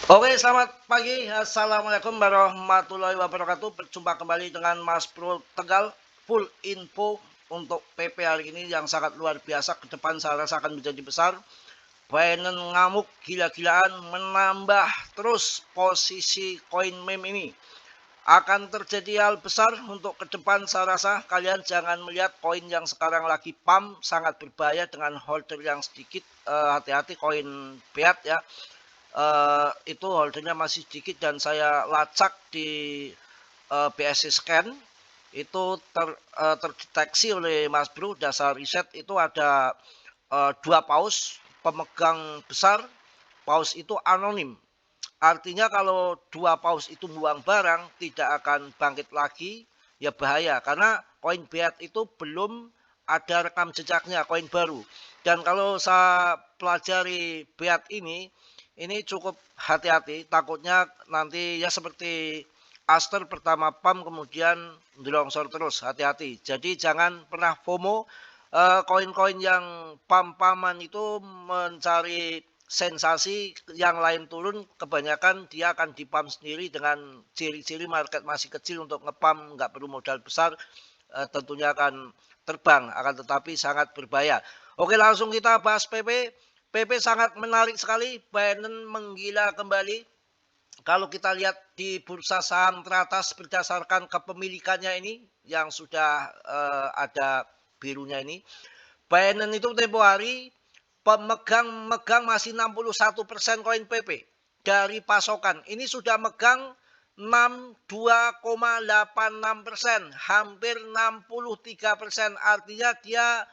Oke, selamat pagi. Assalamualaikum warahmatullahi wabarakatuh. Berjumpa kembali dengan Mas Bro Tegal. Full info untuk PP hari ini yang sangat luar biasa. Ke depan saya rasa akan menjadi besar. Binance ngamuk gila-gilaan menambah terus posisi koin meme ini. Akan terjadi hal besar untuk ke depan saya rasa. Kalian jangan melihat koin yang sekarang lagi pump sangat berbahaya dengan holder yang sedikit. Hati-hati koin beat ya. Itu holdernya masih sedikit dan saya lacak di BSC Scan itu terdeteksi oleh Mas Bro. Dasar riset itu ada dua paus pemegang besar. Paus itu anonim, artinya kalau dua paus itu buang barang tidak akan bangkit lagi, ya bahaya karena koin beat itu belum ada rekam jejaknya, koin baru. Dan kalau saya pelajari beat ini cukup hati-hati, takutnya nanti ya seperti Aster pertama pump kemudian longsor terus, hati-hati. Jadi jangan pernah FOMO. Koin-koin yang pam-paman itu mencari sensasi, yang lain turun, kebanyakan dia akan dipam sendiri dengan ciri-ciri market masih kecil. Untuk ngepam nggak perlu modal besar, tentunya akan terbang, akan tetapi sangat berbahaya. Oke, langsung kita bahas PP. PP sangat menarik sekali. Binance menggila kembali. Kalau kita lihat di bursa saham teratas berdasarkan kepemilikannya ini yang sudah ada birunya ini, Binance itu tempo hari pemegang masih 61% koin PP dari pasokan. Ini sudah megang 62,86%, hampir 63%. Artinya dia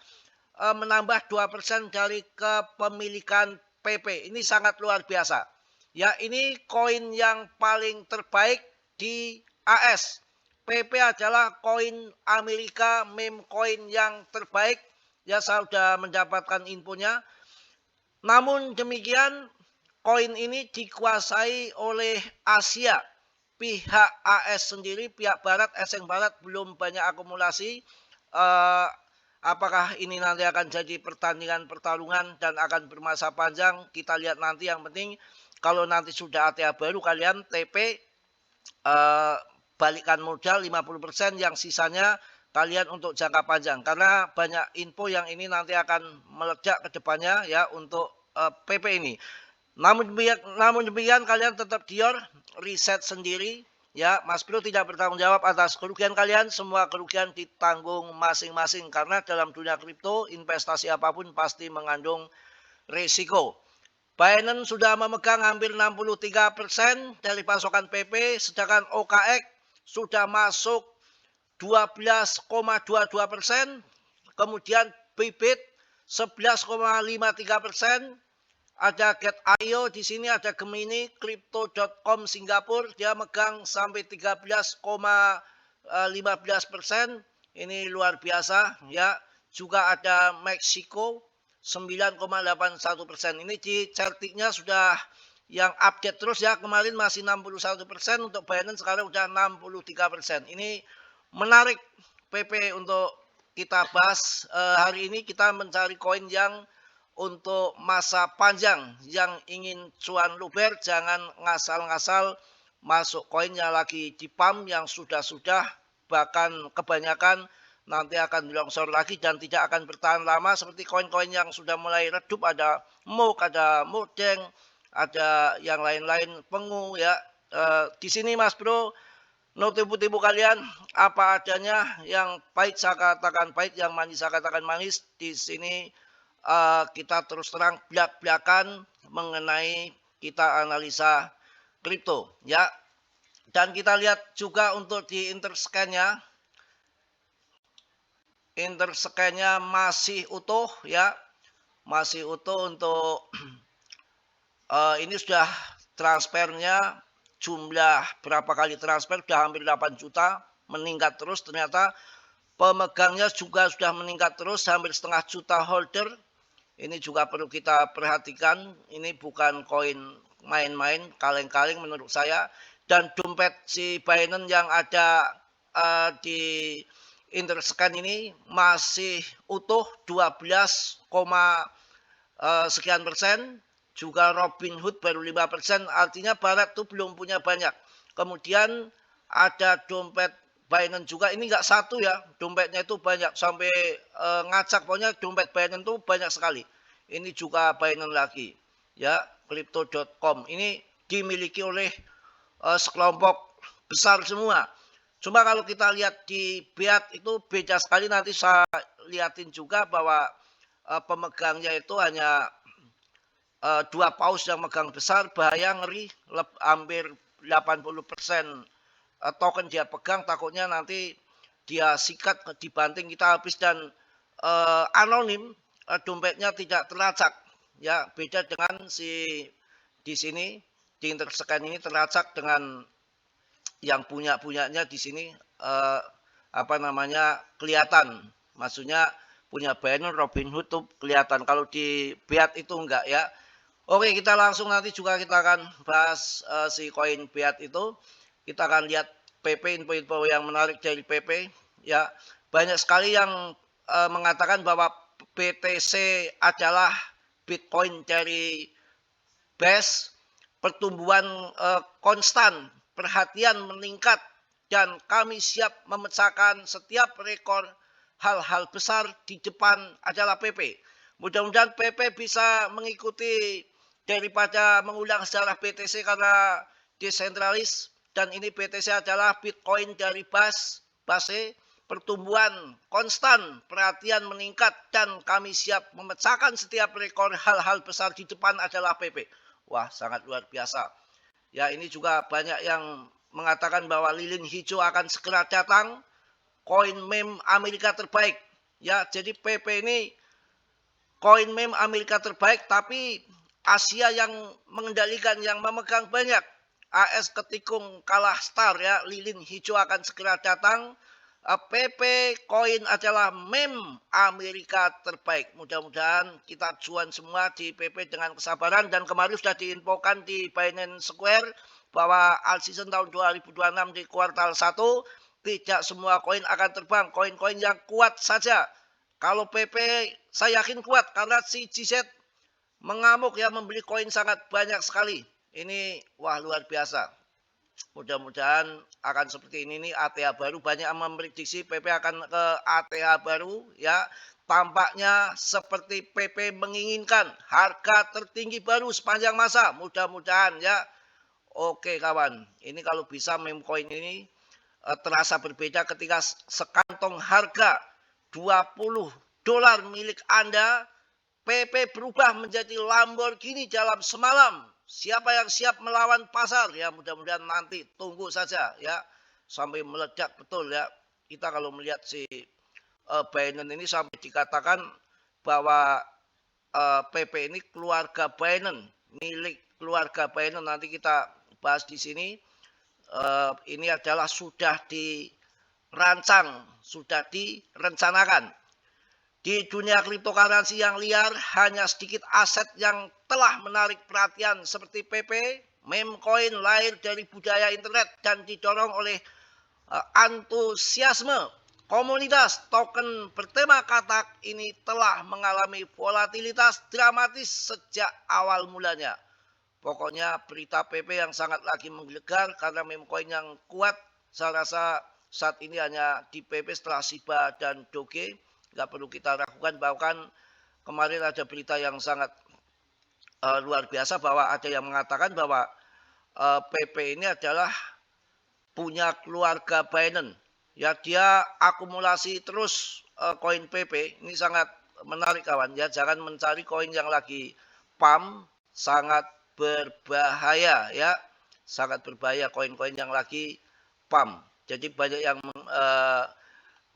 menambah 2% dari kepemilikan PP. Ini sangat luar biasa. Ya, ini koin yang paling terbaik di AS. PP adalah koin Amerika, meme koin yang terbaik. Ya, saya sudah mendapatkan infonya. Namun demikian, koin ini dikuasai oleh Asia. Pihak AS sendiri, pihak Barat, Eseng Barat belum banyak akumulasi. Eh, Apakah ini nanti akan jadi pertandingan-pertarungan dan akan bermasa panjang? Kita lihat nanti. Yang penting kalau nanti sudah ATA baru, kalian TP balikan modal 50%, yang sisanya kalian untuk jangka panjang. Karena banyak info yang ini nanti akan meledak ke depannya ya untuk PP ini. Namun demikian kalian tetap dior, riset sendiri. Ya, Mas Bro tidak bertanggung jawab atas kerugian kalian. Semua kerugian ditanggung masing-masing. Karena dalam dunia kripto, investasi apapun pasti mengandung risiko. Binance sudah memegang hampir 63% dari pasokan PP, sedangkan OKX sudah masuk 12,22%, kemudian Bybit 11,53%, ada Get.io di sini, ada Gemini, Crypto.com Singapura, dia megang sampai 13,15%. Ini luar biasa ya. Juga ada Meksiko 9,81%. Ini di chartiknya sudah yang update terus ya. Kemarin masih 61%, untuk Binance sekarang sudah 63%. Ini menarik PP untuk kita bahas. Hari ini kita mencari koin yang untuk masa panjang. Yang ingin cuan luber jangan ngasal-ngasal masuk koinnya lagi di pump yang sudah-sudah, bahkan kebanyakan nanti akan longsor lagi dan tidak akan bertahan lama seperti koin-koin yang sudah mulai redup. Ada MOOC, ada Modeng, ada yang lain-lain, Pengu ya. Di sini Mas Bro, no tipu-tipu kalian, apa adanya. Yang pahit saya katakan pahit, yang manis saya katakan manis. Di sini kita terus terang belak-belakan mengenai kita analisa kripto ya. Dan kita lihat juga untuk di interscan-nya. Interscan-nya masih utuh ya. Masih utuh untuk ini sudah transfernya, jumlah berapa kali transfer sudah hampir 8 juta, meningkat terus. Ternyata pemegangnya juga sudah meningkat terus, hampir setengah juta holder. Ini juga perlu kita perhatikan. Ini bukan koin main-main, kaleng-kaleng menurut saya. Dan dompet si Binance yang ada di Interscan ini masih utuh 12, sekian persen. juga Robinhood baru 5%, artinya Barat tuh belum punya banyak. Kemudian ada dompet Binance juga, ini nggak satu ya, dompetnya itu banyak, sampai ngacak, pokoknya dompet Binance tuh banyak sekali. Ini juga Binance lagi, ya, Crypto.com, ini dimiliki oleh sekelompok besar semua. Cuma kalau kita lihat di Biat itu beda sekali, nanti saya liatin juga bahwa pemegangnya itu hanya 2 paus yang megang besar, bahaya, ngeri, hampir 80% token dia pegang, takutnya nanti dia sikat, dibanting, kita habis, dan anonim, dompetnya tidak terlacak. Ya, beda dengan di sini, di Interscan ini terlacak dengan yang punyanya di sini, kelihatan. Maksudnya punya Binance, Robinhood tuh kelihatan. Kalau di Biat itu enggak ya. Oke, kita langsung nanti juga kita akan bahas si koin Biat itu. Kita akan lihat PP, info-info yang menarik dari PP. Ya, banyak sekali yang mengatakan bahwa BTC adalah Bitcoin dari best, pertumbuhan konstan, perhatian meningkat, dan kami siap memecahkan setiap rekor. Hal-hal besar di depan adalah PP. Mudah-mudahan PP bisa mengikuti daripada mengulang sejarah BTC, karena desentralis, dan ini BTC adalah Bitcoin dari base, pertumbuhan konstan, perhatian meningkat, dan kami siap memecahkan setiap rekor. Hal-hal besar di depan adalah PP. Wah, sangat luar biasa. Ya, ini juga banyak yang mengatakan bahwa lilin hijau akan segera datang, koin meme Amerika terbaik. Ya, jadi PP ini koin meme Amerika terbaik, tapi Asia yang mengendalikan, yang memegang banyak. AS ketikung kalah star ya, lilin hijau akan segera datang. PP koin adalah meme Amerika terbaik. Mudah-mudahan kita cuan semua di PP dengan kesabaran. Dan kemarin sudah diinfokan di Binance Square bahwa all season tahun 2026 di kuartal 1 tidak semua koin akan terbang. Koin-koin yang kuat saja. Kalau PP saya yakin kuat, karena si GZ mengamuk ya, membeli koin sangat banyak sekali. Ini wah, luar biasa. Mudah-mudahan akan seperti ini nih. ATH baru, banyak yang memprediksi PP akan ke ATH baru ya. Tampaknya seperti PP menginginkan harga tertinggi baru sepanjang masa. Mudah-mudahan ya. Oke kawan, ini kalau bisa meme coin ini terasa berbeda ketika sekantong harga $20 milik Anda, PP berubah menjadi Lamborghini dalam semalam. Siapa yang siap melawan pasar? Ya, mudah-mudahan nanti tunggu saja ya, sampai meledak betul ya. Kita kalau melihat si Binance ini sampai dikatakan bahwa PP ini keluarga Binance, milik keluarga Binance. Nanti kita bahas di sini. Ini adalah sudah dirancang, sudah direncanakan. Di dunia cryptocurrency yang liar, hanya sedikit aset yang telah menarik perhatian seperti PP. Meme coin lahir dari budaya internet dan didorong oleh antusiasme komunitas. Token bertema katak ini telah mengalami volatilitas dramatis sejak awal mulanya. Pokoknya berita PP yang sangat lagi menggelegar karena meme coin yang kuat. Saya rasa saat ini hanya di PP setelah Shiba dan Doge. Nggak perlu kita ragukan, bahkan kemarin ada berita yang sangat luar biasa bahwa ada yang mengatakan bahwa PP ini adalah punya keluarga Binance. Ya, dia akumulasi terus koin PP. Ini sangat menarik kawan ya. Jangan mencari koin yang lagi pump, sangat berbahaya ya. Sangat berbahaya koin-koin yang lagi pump. Jadi banyak yang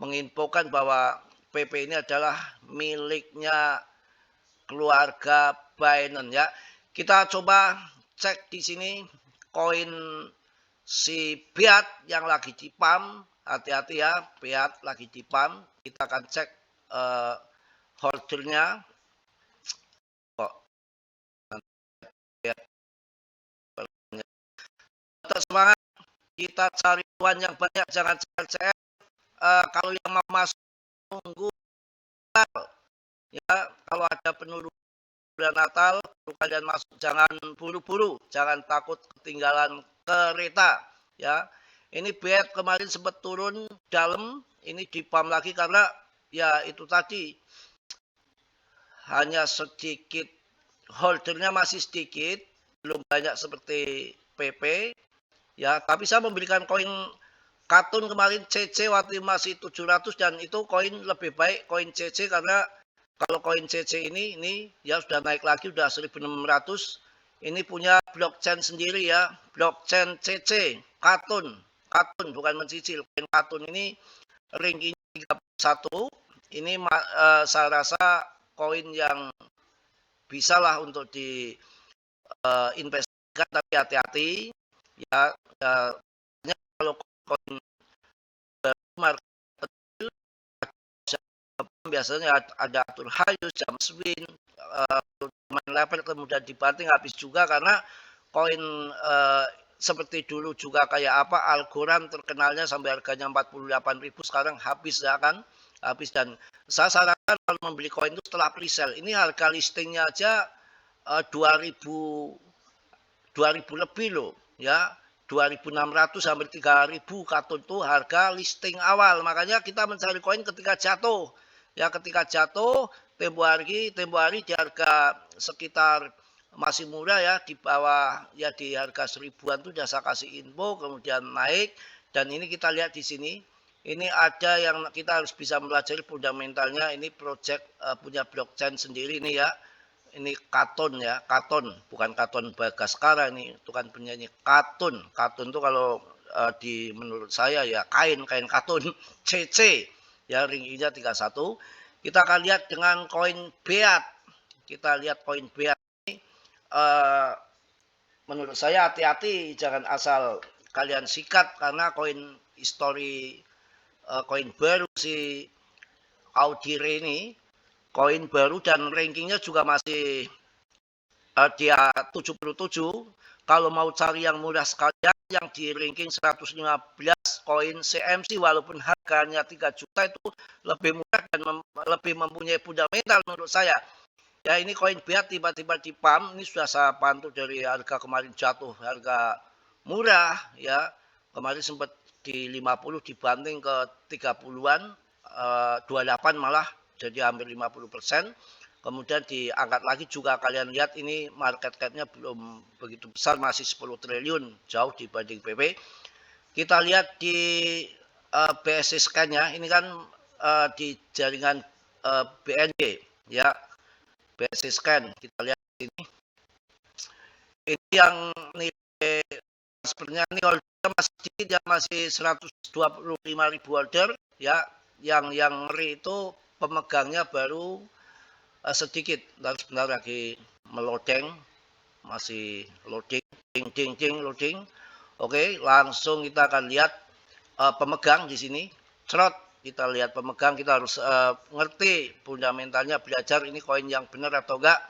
menginfokan bahwa PP ini adalah miliknya keluarga Binance ya. Kita coba cek di sini koin si Biat yang lagi di pump. Hati-hati ya, Biat lagi di pump. Kita akan cek holdernya. Tetap semangat, kita cari uang yang banyak, jangan CR. Kalau yang mau masuk tunggu ya, kalau ada penurunan bulan Natal, kalian masuk jangan buru-buru, jangan takut ketinggalan kereta ya. Ini BET kemarin sempat turun dalam, ini dipam lagi karena ya itu tadi hanya sedikit, holdernya masih sedikit, belum banyak seperti PP ya, tapi saya memberikan koin Katun kemarin CC waktu masih 700 dan itu koin lebih baik koin CC karena kalau koin CC ini ya sudah naik lagi udah 1600. Ini punya blockchain sendiri ya, blockchain CC Katun bukan mencicil. Koin Katun ini rankingnya 31. Ini saya rasa koin yang bisa lah untuk diinvestasikan, tapi hati-hati ya, kalau koin market biasanya ada atur hayus, jam swing, main level kemudian dibanting habis juga karena koin seperti dulu juga kayak apa Algorand terkenalnya sampai harganya 48.000 sekarang habis ya kan, habis. Dan saya sarankan kalau membeli koin itu setelah pre-sale. Ini harga listingnya aja 2000 lebih loh ya, 2.600 sampai 3.000 Katun itu harga listing awal. Makanya kita mencari koin ketika jatuh ya, ketika jatuh tempo hari di harga sekitar masih murah ya, di bawah ya, di harga 1000-an tuh udah saya kasih info, kemudian naik. Dan ini kita lihat di sini, ini ada yang kita harus bisa mempelajari fundamentalnya. Ini project punya blockchain sendiri nih ya. Ini Katun ya, Katun bukan Katon Bagaskara, ini itu kan penyanyi Katun. Katun tuh kalau menurut saya ya kain Katun CC ya, ringnya 31. Kita akan lihat dengan koin BEAT. Kita lihat koin BEAT ini, menurut saya hati-hati, jangan asal kalian sikat karena koin history, koin baru si Audire ini, koin baru dan rankingnya juga masih dia 77. Kalau mau cari yang murah sekalian yang di ranking 115 koin CMC walaupun harganya 3 juta itu lebih murah dan lebih mempunyai fundamental menurut saya. Ya ini koin BEAT tiba-tiba di pump, ini sudah saya pantau dari harga kemarin jatuh harga murah ya. Kemarin sempat di 50 dibanting ke 30-an, 28 malah jadi hampir 50%. Kemudian diangkat lagi juga kalian lihat ini market cap-nya belum begitu besar, masih 10 triliun, jauh dibanding PP. Kita lihat di BSC scan-nya, ini kan di jaringan BNY ya, BSC scan. Kita lihat ini. Ini yang nilai sebenarnya ini ordernya masih sedikit ya, masih 125.000 order ya. Yang ngeri itu pemegangnya baru sedikit. Sebentar lagi melodeng, masih loading, loading. Oke, langsung kita akan lihat pemegang di sini. Cerot, kita lihat pemegang, kita harus ngerti fundamentalnya, belajar ini koin yang benar atau enggak.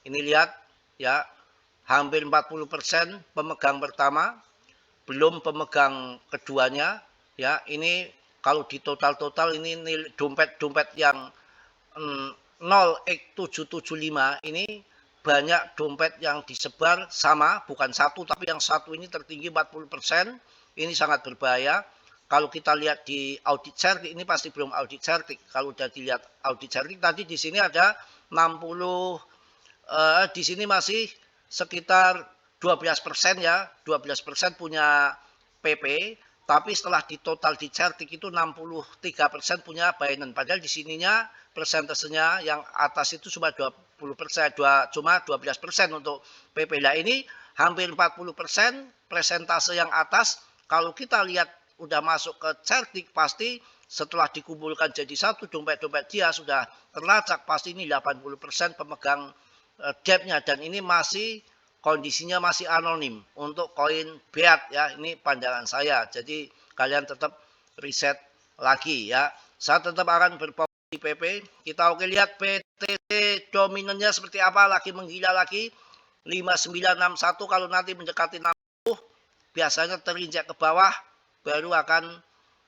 Ini lihat ya, hampir 40% pemegang pertama, belum pemegang keduanya ya. Ini kalau di total ini dompet yang 0x775 ini banyak dompet yang disebar sama, bukan satu, tapi yang satu ini tertinggi 40%. Ini sangat berbahaya. Kalau kita lihat di audit certik, ini pasti belum audit certik. Kalau sudah dilihat audit certik tadi di sini ada 60, di sini masih sekitar 12% ya, 12% punya PP. Tapi setelah di total di certik itu 63% punya Binance. Padahal di sininya persentasenya yang atas itu cuma 20%, cuma 12% untuk PP. Nah ini hampir 40% persentase yang atas. Kalau kita lihat udah masuk ke certik, pasti setelah dikumpulkan jadi satu dompet-dompet dia sudah terlacak, pasti ini 80% pemegang debt-nya. Dan ini masih kondisinya masih anonim untuk koin BEAT ya, ini pandangan saya. Jadi kalian tetap riset lagi ya. Saya tetap akan berfokus di PP. Kita oke lihat PTC dominannya seperti apa, lagi menggila lagi 5961. Kalau nanti mendekati 60 biasanya terinjak ke bawah baru akan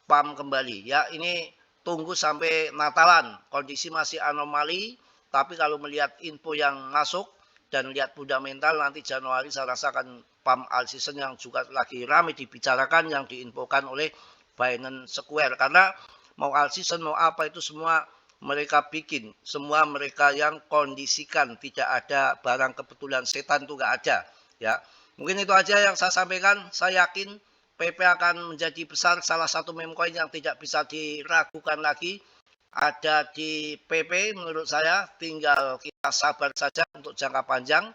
pump kembali ya. Ini tunggu sampai Natalan, kondisi masih anomali, tapi kalau melihat info yang masuk Dan lihat fundamental nanti Januari saya rasa akan pump all season yang juga lagi ramai dibicarakan, yang diinfokan oleh Binance Square. Karena mau all season mau apa itu semua mereka bikin, semua mereka yang kondisikan, tidak ada barang kebetulan, setan itu nggak ada. Ya, mungkin itu aja yang saya sampaikan. Saya yakin PP akan menjadi besar, salah satu meme coin yang tidak bisa diragukan lagi ada di PP. Menurut saya tinggal kita sabar saja untuk jangka panjang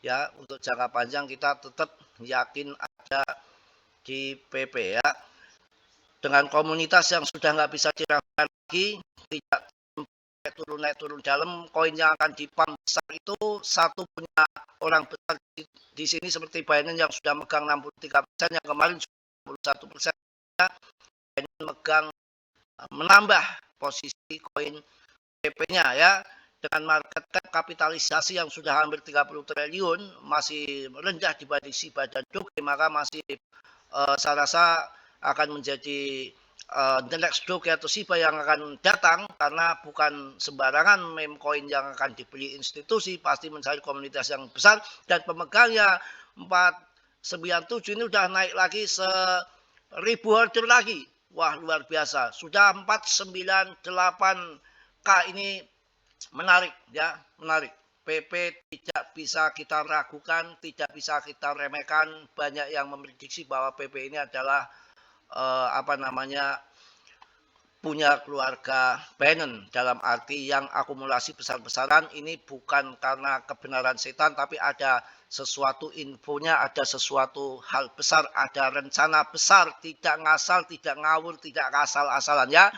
ya, untuk jangka panjang kita tetap yakin ada di PP ya, dengan komunitas yang sudah nggak bisa diragukan lagi, tidak naik turun dalam, koin yang akan dipump besar itu satu punya orang besar di sini seperti Binance yang sudah megang 63%, yang kemarin 61%, Binance megang menambah posisi koin PP-nya ya, dengan market cap kapitalisasi yang sudah hampir 30 triliun, masih rendah dibanding si badan Doge, maka masih saya rasa akan menjadi the next Doge atau SIBA yang akan datang, karena bukan sembarangan meme coin yang akan dibeli institusi, pasti mencari komunitas yang besar, dan pemegangnya 497 ini udah naik lagi 1000 order lagi. Wah, luar biasa. Sudah 498K, ini menarik ya, menarik. PP tidak bisa kita ragukan, tidak bisa kita remehkan. Banyak yang memprediksi bahwa PP ini adalah punya keluarga Binance, dalam arti yang akumulasi besar-besaran. Ini bukan karena kebenaran setan, tapi ada sesuatu infonya, ada sesuatu hal besar, ada rencana besar, tidak ngasal, tidak ngawur, tidak asal-asalan ya.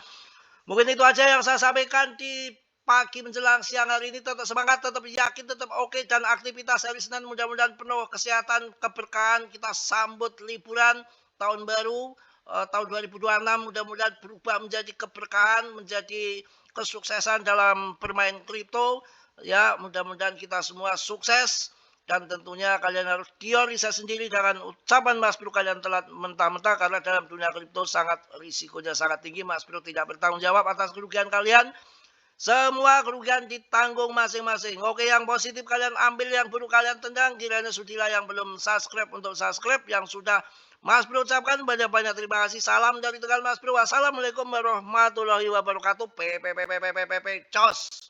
Mungkin itu aja yang saya sampaikan di pagi menjelang siang hari ini. Tetap semangat, tetap yakin, tetap oke, dan aktivitas hari Senin mudah-mudahan penuh kesehatan, keberkahan. Kita sambut liburan tahun baru tahun 2026, mudah-mudahan berubah menjadi keberkahan, menjadi kesuksesan dalam bermain kripto ya. Mudah-mudahan kita semua sukses, dan tentunya kalian harus teorisasi sendiri dengan ucapan Mas Bro. Kalian telat mentah-mentah, karena dalam dunia kripto sangat risikonya sangat tinggi. Mas Bro tidak bertanggung jawab atas kerugian kalian. Semua kerugian ditanggung masing-masing. Oke, yang positif kalian ambil, yang buruk kalian tendang. Kiranya sudilah yang belum subscribe untuk subscribe, yang sudah Mas Bro ucapkan banyak-banyak terima kasih. Salam dari Tegal Mas Bro. Wassalamualaikum warahmatullahi wabarakatuh. Cos.